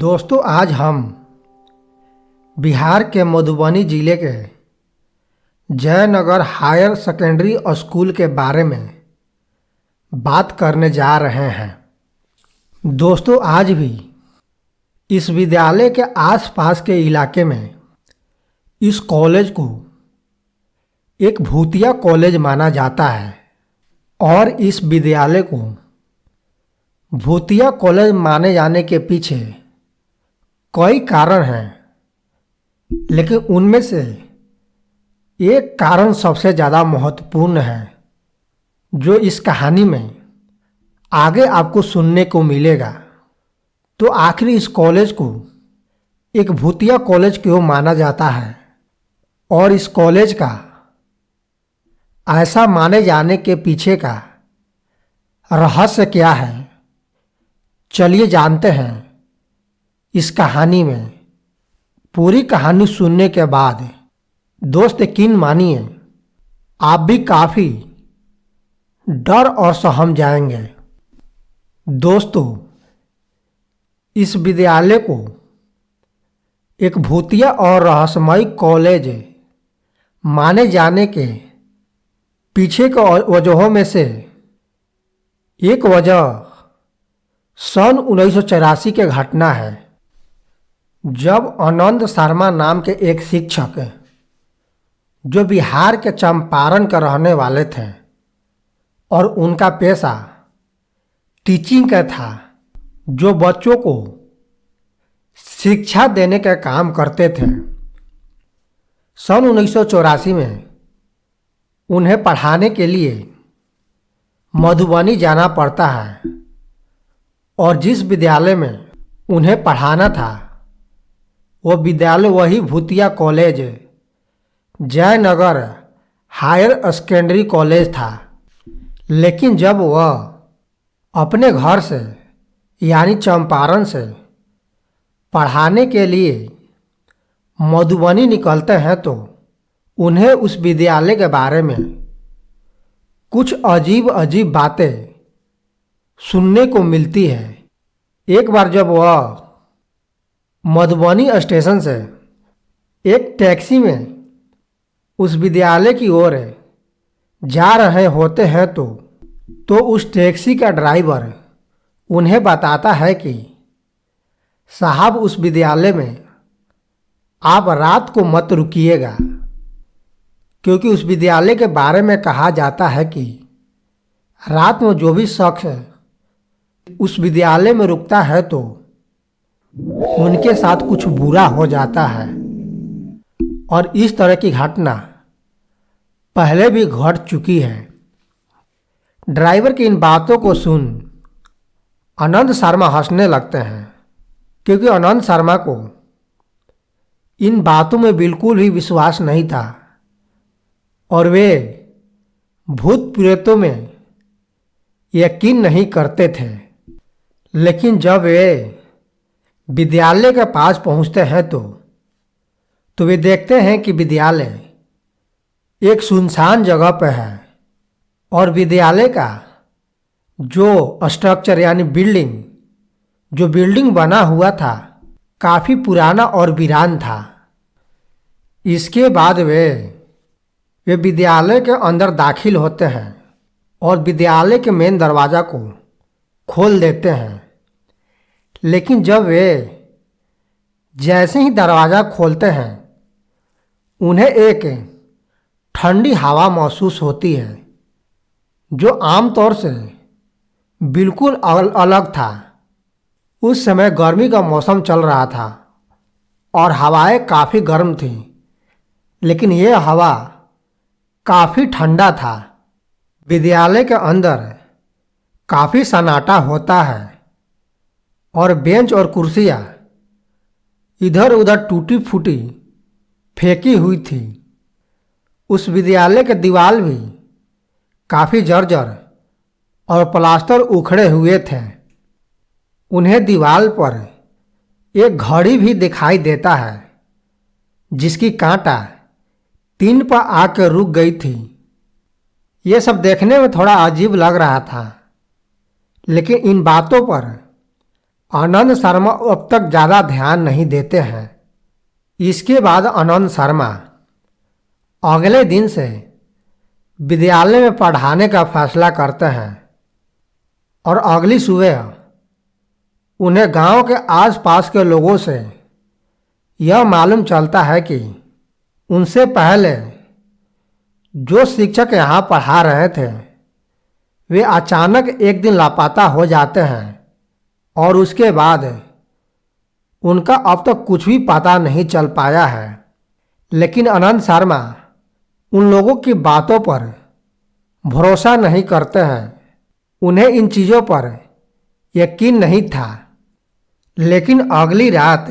दोस्तों, आज हम बिहार के मधुबनी जिले के जयनगर हायर सेकेंडरी स्कूल के बारे में बात करने जा रहे हैं। दोस्तों, आज भी इस विद्यालय के आसपास के इलाके में इस कॉलेज को एक भूतिया कॉलेज माना जाता है और इस विद्यालय को भूतिया कॉलेज माने जाने के पीछे कई कारण हैं, लेकिन उनमें से एक कारण सबसे ज़्यादा महत्वपूर्ण है जो इस कहानी में आगे आपको सुनने को मिलेगा। तो आखिर इस कॉलेज को एक भूतिया कॉलेज क्यों माना जाता है और इस कॉलेज का ऐसा माने जाने के पीछे का रहस्य क्या है, चलिए जानते हैं। इस कहानी में पूरी कहानी सुनने के बाद दोस्त यकीन मानिए आप भी काफ़ी डर और सहम जाएंगे। दोस्तों, इस विद्यालय को एक भूतिया और रहस्यमय कॉलेज माने जाने के पीछे के वजहों में से एक वजह सन 1984 के घटना है, जब आनंद शर्मा नाम के एक शिक्षक जो बिहार के चंपारण के रहने वाले थे और उनका पेशा टीचिंग का था, जो बच्चों को शिक्षा देने का काम करते थे। सन 1984 में उन्हें पढ़ाने के लिए मधुबनी जाना पड़ता है और जिस विद्यालय में उन्हें पढ़ाना था वो विद्यालय वही भूतिया college Jaynagar higher secondary college था। लेकिन जब वह अपने घर से यानी चंपारण से पढ़ाने के लिए मधुबनी निकलते हैं तो उन्हें उस विद्यालय के बारे में कुछ अजीब अजीब बातें सुनने को मिलती है। एक बार जब वह मधुबनी स्टेशन से एक टैक्सी में उस विद्यालय की ओर जा रहे होते हैं तो उस टैक्सी का ड्राइवर उन्हें बताता है कि साहब, उस विद्यालय में आप रात को मत रुकिएगा, क्योंकि उस विद्यालय के बारे में कहा जाता है कि रात में जो भी शख्स उस विद्यालय में रुकता है तो उनके साथ कुछ बुरा हो जाता है। और इस तरह की घटना पहले भी घट चुकी है। ड्राइवर की इन बातों को सुन आनंद शर्मा हंसने लगते हैं, क्योंकि आनंद शर्मा को इन बातों में बिल्कुल भी विश्वास नहीं था और वे भूत प्रेतों में यकीन नहीं करते थे। लेकिन जब वे विद्यालय के पास पहुंचते हैं तो वे देखते हैं कि विद्यालय एक सुनसान जगह पर है और विद्यालय का जो स्ट्रक्चर यानी जो बिल्डिंग बना हुआ था काफ़ी पुराना और वीरान था। इसके बाद वे विद्यालय के अंदर दाखिल होते हैं और विद्यालय के मेन दरवाज़ा को खोल देते हैं। लेकिन जब वे जैसे ही दरवाज़ा खोलते हैं उन्हें एक ठंडी हवा महसूस होती है, जो आमतौर से बिल्कुल अलग था। उस समय गर्मी का मौसम चल रहा था और हवाएं काफ़ी गर्म थीं, लेकिन यह हवा काफ़ी ठंडा था। विद्यालय के अंदर काफ़ी सन्नाटा होता है और बेंच और कुर्सियाँ इधर उधर टूटी फूटी फेंकी हुई थी। उस विद्यालय के दीवार भी काफ़ी जर्जर और प्लास्टर उखड़े हुए थे। उन्हें दीवार पर एक घड़ी भी दिखाई देता है जिसकी कांटा 3 पर आकर रुक गई थी। ये सब देखने में थोड़ा अजीब लग रहा था, लेकिन इन बातों पर आनंद शर्मा अब तक ज़्यादा ध्यान नहीं देते हैं। इसके बाद आनंद शर्मा अगले दिन से विद्यालय में पढ़ाने का फैसला करते हैं और अगली सुबह उन्हें गांव के आसपास के लोगों से यह मालूम चलता है कि उनसे पहले जो शिक्षक यहाँ पढ़ा रहे थे वे अचानक एक दिन लापता हो जाते हैं और उसके बाद उनका अब तक कुछ भी पता नहीं चल पाया है। लेकिन आनंद शर्मा उन लोगों की बातों पर भरोसा नहीं करते हैं। उन्हें इन चीज़ों पर यकीन नहीं था। लेकिन अगली रात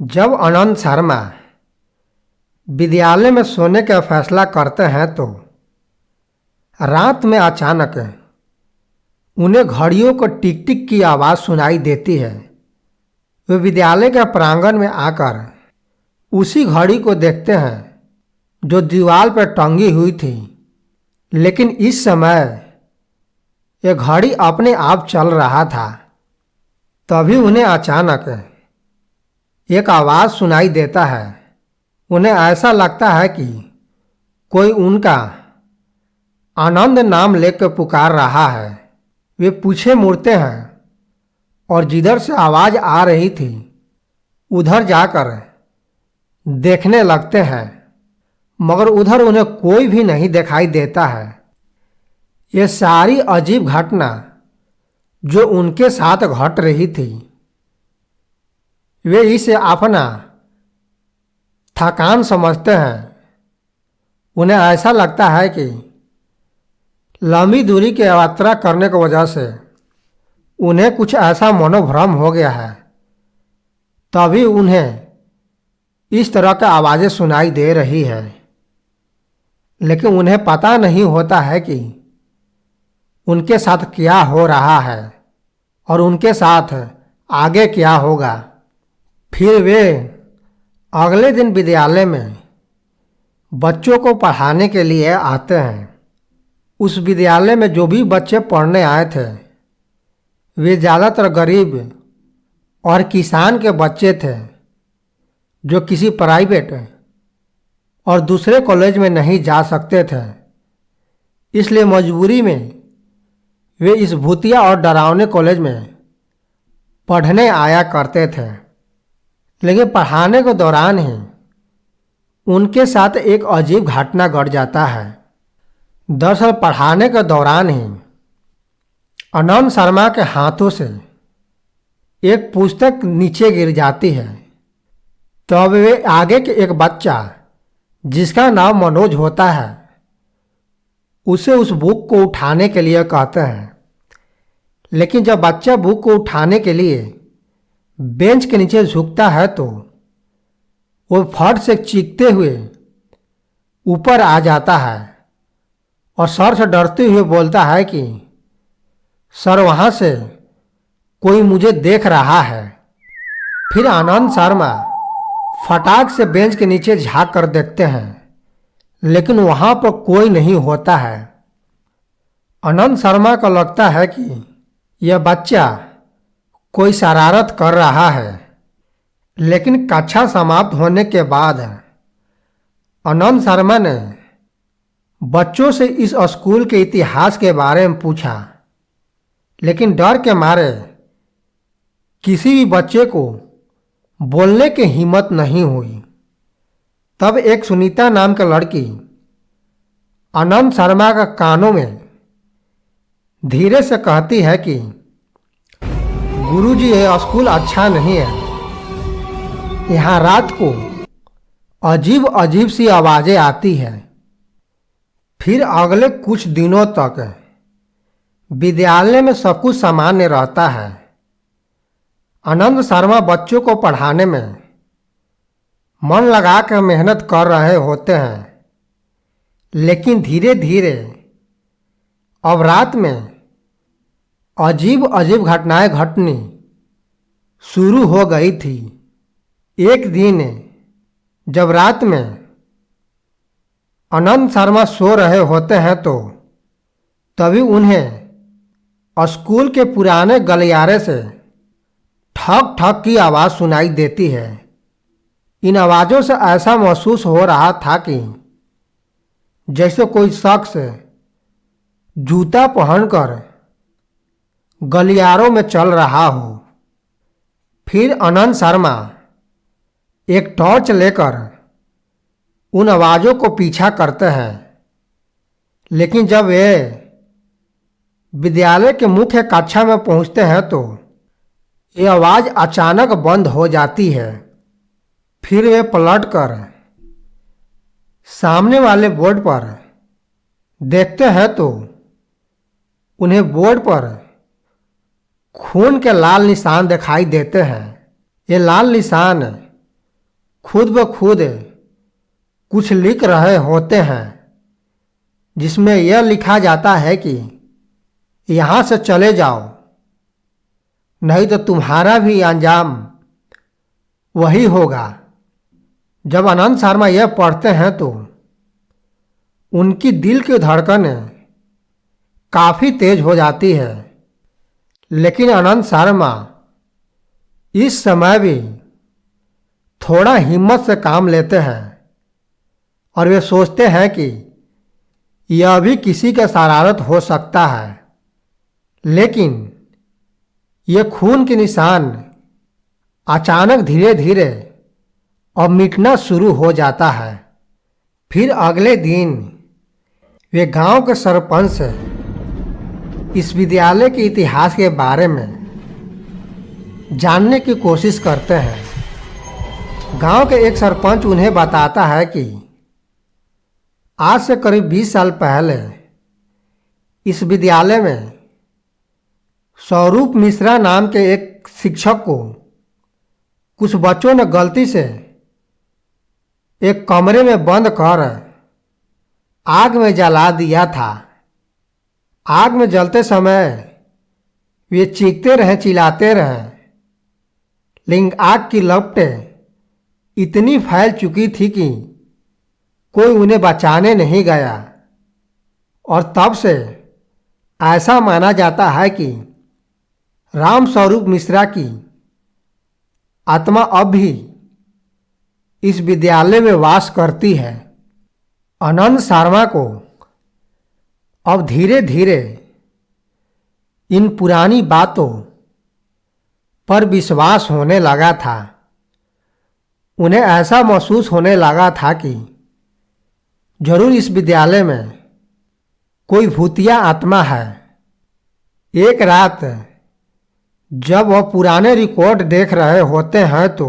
जब आनंद शर्मा विद्यालय में सोने का फैसला करते हैं तो रात में अचानक उन्हें घड़ियों को टिक टिक की आवाज़ सुनाई देती है। वे विद्यालय के प्रांगण में आकर उसी घड़ी को देखते हैं जो दीवार पर टंगी हुई थी। लेकिन इस समय यह घड़ी अपने आप चल रहा था। तभी उन्हें अचानक एक आवाज़ सुनाई देता है। उन्हें ऐसा लगता है कि कोई उनका आनंद नाम लेकर पुकार रहा है। वे पीछे मुड़ते हैं और जिधर से आवाज़ आ रही थी उधर जाकर देखने लगते हैं, मगर उधर उन्हें कोई भी नहीं दिखाई देता है। ये सारी अजीब घटना जो उनके साथ घट रही थी, वे इसे अपना थकान समझते हैं। उन्हें ऐसा लगता है कि लंबी दूरी की यात्रा करने की वजह से उन्हें कुछ ऐसा मनोभ्रम हो गया है। तभी उन्हें इस तरह की आवाज़ें सुनाई दे रही है। लेकिन उन्हें पता नहीं होता है कि उनके साथ क्या हो रहा है और उनके साथ आगे क्या होगा। फिर वे अगले दिन विद्यालय में बच्चों को पढ़ाने के लिए आते हैं। उस विद्यालय में जो भी बच्चे पढ़ने आए थे वे ज़्यादातर गरीब और किसान के बच्चे थे जो किसी प्राइवेट और दूसरे कॉलेज में नहीं जा सकते थे। इसलिए मजबूरी में वे इस भूतिया और डरावने कॉलेज में पढ़ने आया करते थे। लेकिन पढ़ाने के दौरान ही उनके साथ एक अजीब घटना घट जाता है। दरअसल पढ़ाने के दौरान ही आनंद शर्मा के हाथों से एक पुस्तक नीचे गिर जाती है। तब वे आगे के एक बच्चा जिसका नाम मनोज होता है उसे उस बुक को उठाने के लिए कहते हैं। लेकिन जब बच्चा बुक को उठाने के लिए बेंच के नीचे झुकता है तो वो फट से चीखते हुए ऊपर आ जाता है और सर से डरते हुए बोलता है कि सर वहाँ से कोई मुझे देख रहा है। फिर आनंद शर्मा फटाक से बेंच के नीचे झांक कर देखते हैं, लेकिन वहाँ पर कोई नहीं होता है। आनंद शर्मा को लगता है कि यह बच्चा कोई शरारत कर रहा है। लेकिन कक्षा समाप्त होने के बाद आनंद शर्मा ने बच्चों से इस स्कूल के इतिहास के बारे में पूछा, लेकिन डर के मारे किसी भी बच्चे को बोलने की हिम्मत नहीं हुई। तब एक सुनीता नाम की लड़की आनंद शर्मा का कानों में धीरे से कहती है कि गुरुजी यह स्कूल अच्छा नहीं है। यहाँ रात को अजीब अजीब सी आवाज़ें आती हैं। फिर अगले कुछ दिनों तक विद्यालय में सब कुछ सामान्य रहता है। आनंद शर्मा बच्चों को पढ़ाने में मन लगाकर मेहनत कर रहे होते हैं। लेकिन धीरे धीरे अब रात में अजीब अजीब घटनाएं घटनी शुरू हो गई थी। एक दिन जब रात में आनंद शर्मा सो रहे होते हैं तो तभी उन्हें स्कूल के पुराने गलियारे से ठक ठक की आवाज़ सुनाई देती है। इन आवाज़ों से ऐसा महसूस हो रहा था कि जैसे कोई शख्स जूता पहनकर गलियारों में चल रहा हो। फिर आनंद शर्मा एक टॉर्च लेकर उन आवाज़ों को पीछा करते हैं, लेकिन जब वे विद्यालय के मुख्य कक्षा में पहुंचते हैं तो ये आवाज़ अचानक बंद हो जाती है। फिर वे पलटकर सामने वाले बोर्ड पर देखते हैं तो उन्हें बोर्ड पर खून के लाल निशान दिखाई देते हैं। ये लाल निशान खुद ब खुद कुछ लिख रहे होते हैं, जिसमें यह लिखा जाता है कि यहाँ से चले जाओ, नहीं तो तुम्हारा भी अंजाम वही होगा। जब आनंद शर्मा यह पढ़ते हैं तो उनकी दिल की धड़कन काफ़ी तेज हो जाती है, लेकिन आनंद शर्मा इस समय भी थोड़ा हिम्मत से काम लेते हैं और वे सोचते हैं कि यह भी किसी का शरारत हो सकता है। लेकिन ये खून के निशान अचानक धीरे धीरे अब मिटना शुरू हो जाता है। फिर अगले दिन वे गांव के सरपंच से इस विद्यालय के इतिहास के बारे में जानने की कोशिश करते हैं। गांव के एक सरपंच उन्हें बताता है कि आज से करीब 20 साल पहले इस विद्यालय में स्वरूप मिश्रा नाम के एक शिक्षक को कुछ बच्चों ने गलती से एक कमरे में बंद कर आग में जला दिया था। आग में जलते समय वे चीखते रहे, चिल्लाते रहे, लेकिन आग की लपटें इतनी फैल चुकी थी कि कोई उन्हें बचाने नहीं गया। और तब से ऐसा माना जाता है कि राम स्वरूप मिश्रा की आत्मा अब भी इस विद्यालय में वास करती है। आनंद शर्मा को अब धीरे धीरे इन पुरानी बातों पर विश्वास होने लगा था। उन्हें ऐसा महसूस होने लगा था कि जरूर इस विद्यालय में कोई भूतिया आत्मा है। एक रात जब वह पुराने रिकॉर्ड देख रहे होते हैं तो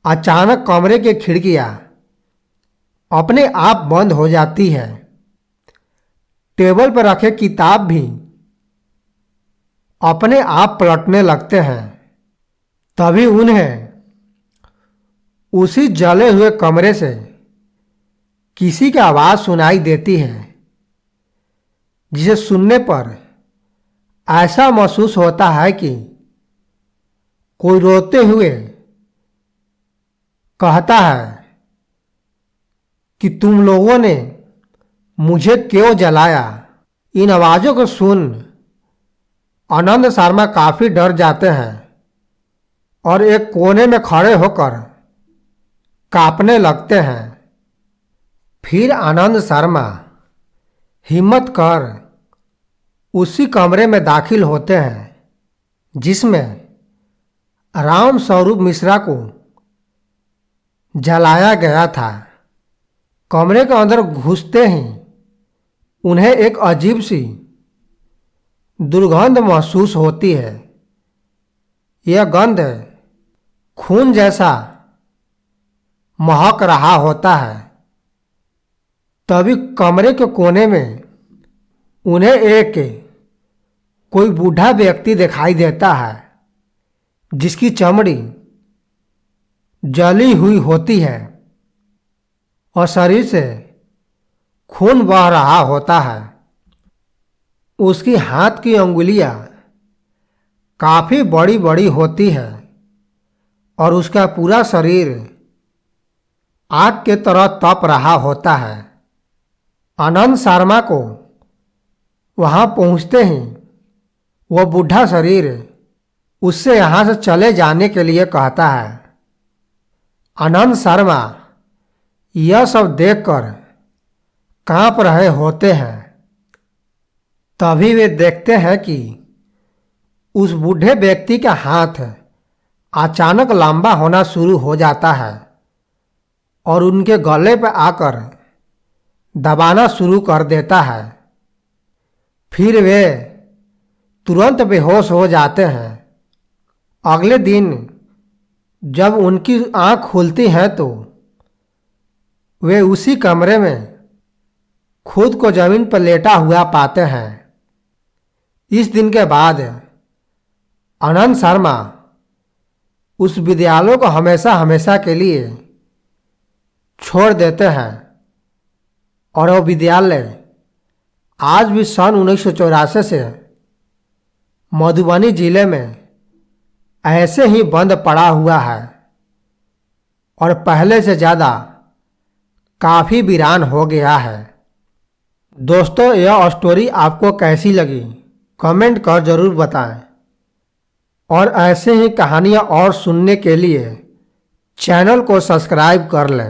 अचानक कमरे की खिड़कियां अपने आप बंद हो जाती है। टेबल पर रखे किताब भी अपने आप पलटने लगते हैं। तभी उन्हें उसी जले हुए कमरे से किसी की आवाज़ सुनाई देती है, जिसे सुनने पर ऐसा महसूस होता है कि कोई रोते हुए कहता है कि तुम लोगों ने मुझे क्यों जलाया। इन आवाज़ों को सुन आनंद शर्मा काफ़ी डर जाते हैं और एक कोने में खड़े होकर कांपने लगते हैं। फिर आनंद शर्मा हिम्मत कर उसी कमरे में दाखिल होते हैं जिसमें राम स्वरूप मिश्रा को जलाया गया था। कमरे के अंदर घुसते ही उन्हें एक अजीब सी दुर्गंध महसूस होती है। यह गंध खून जैसा महक रहा होता है। तभी कमरे के कोने में उन्हें एक कोई बूढ़ा व्यक्ति दिखाई देता है, जिसकी चमड़ी जली हुई होती है और शरीर से खून बह रहा होता है। उसकी हाथ की अंगुलियां काफ़ी बड़ी बड़ी होती है और उसका पूरा शरीर आग के तरह तप रहा होता है। आनंद शर्मा को वहां पहुंचते ही वह बूढ़ा शरीर उससे यहाँ से चले जाने के लिए कहता है। आनंद शर्मा यह सब देखकर कांप रहे होते हैं। तभी वे देखते हैं कि उस बूढ़े व्यक्ति का हाथ अचानक लंबा होना शुरू हो जाता है और उनके गले पर आकर दबाना शुरू कर देता है। फिर वे तुरंत बेहोश हो जाते हैं। अगले दिन जब उनकी आंख खुलती है तो वे उसी कमरे में खुद को जमीन पर लेटा हुआ पाते हैं। इस दिन के बाद आनंद शर्मा उस विद्यालय को हमेशा हमेशा के लिए छोड़ देते हैं और वह विद्यालय आज भी सन 1984 से मधुबनी जिले में ऐसे ही बंद पड़ा हुआ है और पहले से ज़्यादा काफ़ी वीरान हो गया है। दोस्तों, यह स्टोरी आपको कैसी लगी कमेंट कर ज़रूर बताएं और ऐसे ही कहानियाँ और सुनने के लिए चैनल को सब्सक्राइब कर लें।